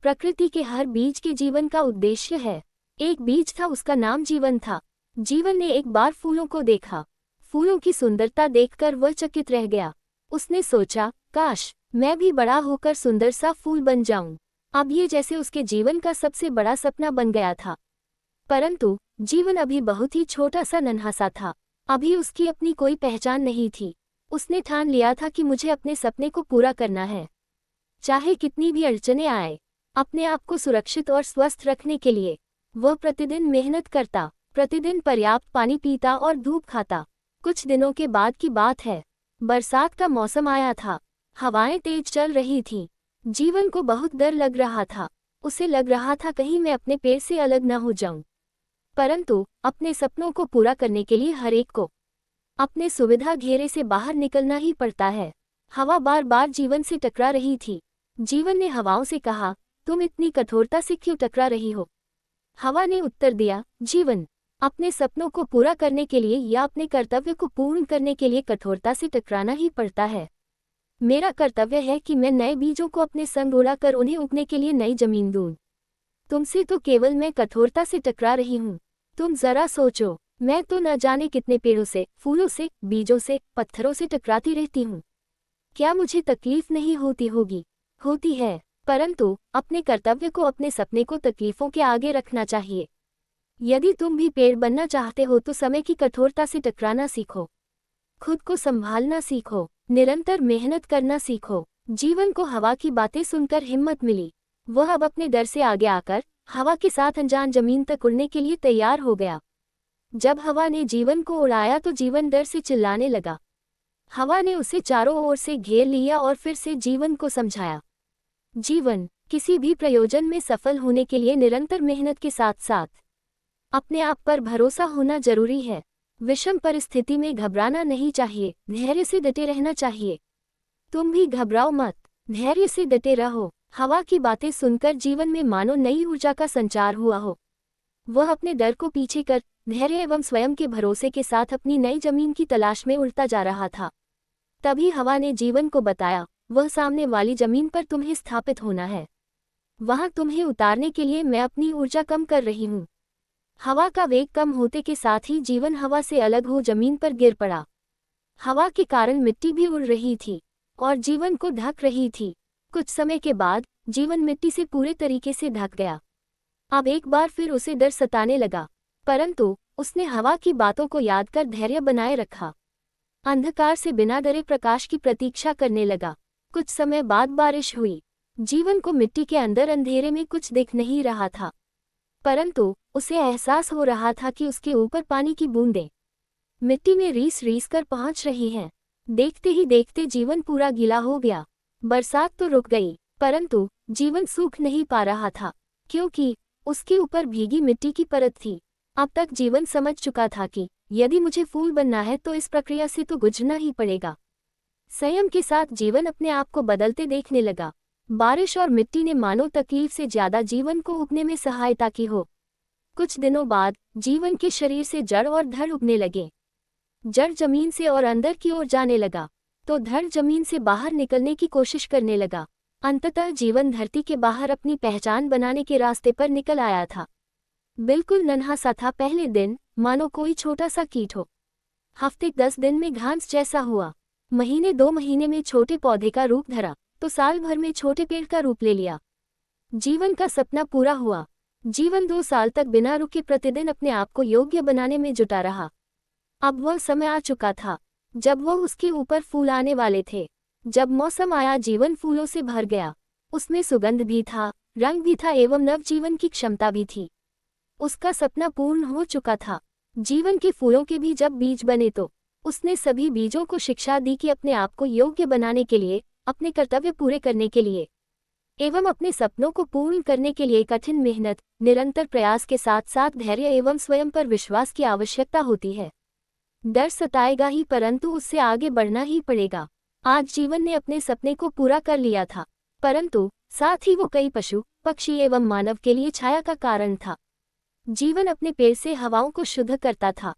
प्रकृति के हर बीज के जीवन का उद्देश्य है। एक बीज था, उसका नाम जीवन था। जीवन ने एक बार फूलों को देखा। फूलों की सुंदरता देखकर वह चकित रह गया। उसने सोचा, काश मैं भी बड़ा होकर सुंदर सा फूल बन जाऊं। अब ये जैसे उसके जीवन का सबसे बड़ा सपना बन गया था। परंतु जीवन अभी बहुत ही छोटा सा नन्हा सा था। अभी उसकी अपनी कोई पहचान नहीं थी। उसने ठान लिया था कि मुझे अपने सपने को पूरा करना है, चाहे कितनी भी अड़चनें आए। अपने आप को सुरक्षित और स्वस्थ रखने के लिए वह प्रतिदिन मेहनत करता, प्रतिदिन पर्याप्त पानी पीता और धूप खाता। कुछ दिनों के बाद की बात है। बरसात का मौसम आया था। हवाएं तेज चल रही थीं। जीवन को बहुत डर लग रहा था। उसे लग रहा था कहीं मैं अपने पेड़ से अलग न हो जाऊं। परंतु अपने सपनों को पूरा करने के लिए हर एक को अपने सुविधा घेरे से बाहर निकलना ही पड़ता है। हवा बार बार जीवन से टकरा रही थी। जीवन ने हवाओं से कहा, तुम इतनी कठोरता से क्यों टकरा रही हो? हवा ने उत्तर दिया, जीवन, अपने सपनों को पूरा करने के लिए या अपने कर्तव्य को पूर्ण करने के लिए कठोरता से टकराना ही पड़ता है। मेरा कर्तव्य है कि मैं नए बीजों को अपने संग उड़ाकर उन्हें उगने के लिए नई जमीन दूं। तुमसे तो केवल मैं कठोरता से टकरा रही हूँ। तुम जरा सोचो, मैं तो न जाने कितने पेड़ों से, फूलों से, बीजों से, पत्थरों से टकराती रहती हूँ। क्या मुझे तकलीफ नहीं होती होगी? होती है, परंतु अपने कर्तव्य को, अपने सपने को तकलीफों के आगे रखना चाहिए। यदि तुम भी पेड़ बनना चाहते हो तो समय की कठोरता से टकराना सीखो, खुद को संभालना सीखो, निरंतर मेहनत करना सीखो। जीवन को हवा की बातें सुनकर हिम्मत मिली। वह अब अपने डर से आगे आकर हवा के साथ अनजान जमीन तक उड़ने के लिए तैयार हो गया। जब हवा ने जीवन को उड़ाया तो जीवन डर से चिल्लाने लगा। हवा ने उसे चारों ओर से घेर लिया और फिर से जीवन को समझाया, जीवन, किसी भी प्रयोजन में सफल होने के लिए निरंतर मेहनत के साथ साथ अपने आप पर भरोसा होना जरूरी है। विषम परिस्थिति में घबराना नहीं चाहिए, धैर्य से डटे रहना चाहिए। तुम भी घबराओ मत, धैर्य से डटे रहो। हवा की बातें सुनकर जीवन में मानो नई ऊर्जा का संचार हुआ हो। वह अपने डर को पीछे कर धैर्य एवं स्वयं के भरोसे के साथ अपनी नई जमीन की तलाश में उड़ता जा रहा था। तभी हवा ने जीवन को बताया, वह सामने वाली जमीन पर तुम्हें स्थापित होना है। वहां तुम्हें उतारने के लिए मैं अपनी ऊर्जा कम कर रही हूँ। हवा का वेग कम होते के साथ ही जीवन हवा से अलग हो जमीन पर गिर पड़ा। हवा के कारण मिट्टी भी उड़ रही थी और जीवन को ढक रही थी। कुछ समय के बाद जीवन मिट्टी से पूरे तरीके से ढक गया। अब एक बार फिर उसे डर सताने लगा, परंतु उसने हवा की बातों को याद कर धैर्य बनाए रखा। अंधकार से बिना डरे प्रकाश की प्रतीक्षा करने लगा। कुछ समय बाद बारिश हुई। जीवन को मिट्टी के अंदर अंधेरे में कुछ दिख नहीं रहा था, परंतु उसे एहसास हो रहा था कि उसके ऊपर पानी की बूंदें मिट्टी में रीस रीस कर पहुंच रही हैं। देखते ही देखते जीवन पूरा गीला हो गया। बरसात तो रुक गई, परंतु जीवन सूख नहीं पा रहा था, क्योंकि उसके ऊपर भीगी मिट्टी की परत थी। अब तक जीवन समझ चुका था कि यदि मुझे फूल बनना है तो इस प्रक्रिया से तो गुजरना ही पड़ेगा। संयम के साथ जीवन अपने आप को बदलते देखने लगा। बारिश और मिट्टी ने मानो तकलीफ से ज्यादा जीवन को उगने में सहायता की हो। कुछ दिनों बाद जीवन के शरीर से जड़ और धड़ उगने लगे। जड़ जमीन से और अंदर की ओर जाने लगा तो धड़ जमीन से बाहर निकलने की कोशिश करने लगा। अंततः जीवन धरती के बाहर अपनी पहचान बनाने के रास्ते पर निकल आया था। बिल्कुल नन्हा सा था पहले दिन, मानो कोई छोटा सा कीट हो। हफ्ते 10 दिन में घास जैसा हुआ। महीने 2 महीने में छोटे पौधे का रूप धरा तो साल भर में छोटे पेड़ का रूप ले लिया। जीवन का सपना पूरा हुआ। जीवन 2 साल तक बिना रुके प्रतिदिन अपने आप को योग्य बनाने में जुटा रहा। अब वह समय आ चुका था जब वह उसके ऊपर फूल आने वाले थे। जब मौसम आया जीवन फूलों से भर गया। उसमें सुगंध भी था, रंग भी था एवं नवजीवन की क्षमता भी थी। उसका सपना पूर्ण हो चुका था। जीवन के फूलों के भी जब बीज बने तो उसने सभी बीजों को शिक्षा दी कि अपने आप को योग्य बनाने के लिए, अपने कर्तव्य पूरे करने के लिए एवं अपने सपनों को पूर्ण करने के लिए कठिन मेहनत, निरंतर प्रयास के साथ साथ धैर्य एवं स्वयं पर विश्वास की आवश्यकता होती है। डर सताएगा ही, परंतु उससे आगे बढ़ना ही पड़ेगा। आज जीवन ने अपने सपने को पूरा कर लिया था, परंतु साथ ही वो कई पशु, पक्षी एवं मानव के लिए छाया का कारण था। जीवन अपने पेड़ से हवाओं को शुद्ध करता था,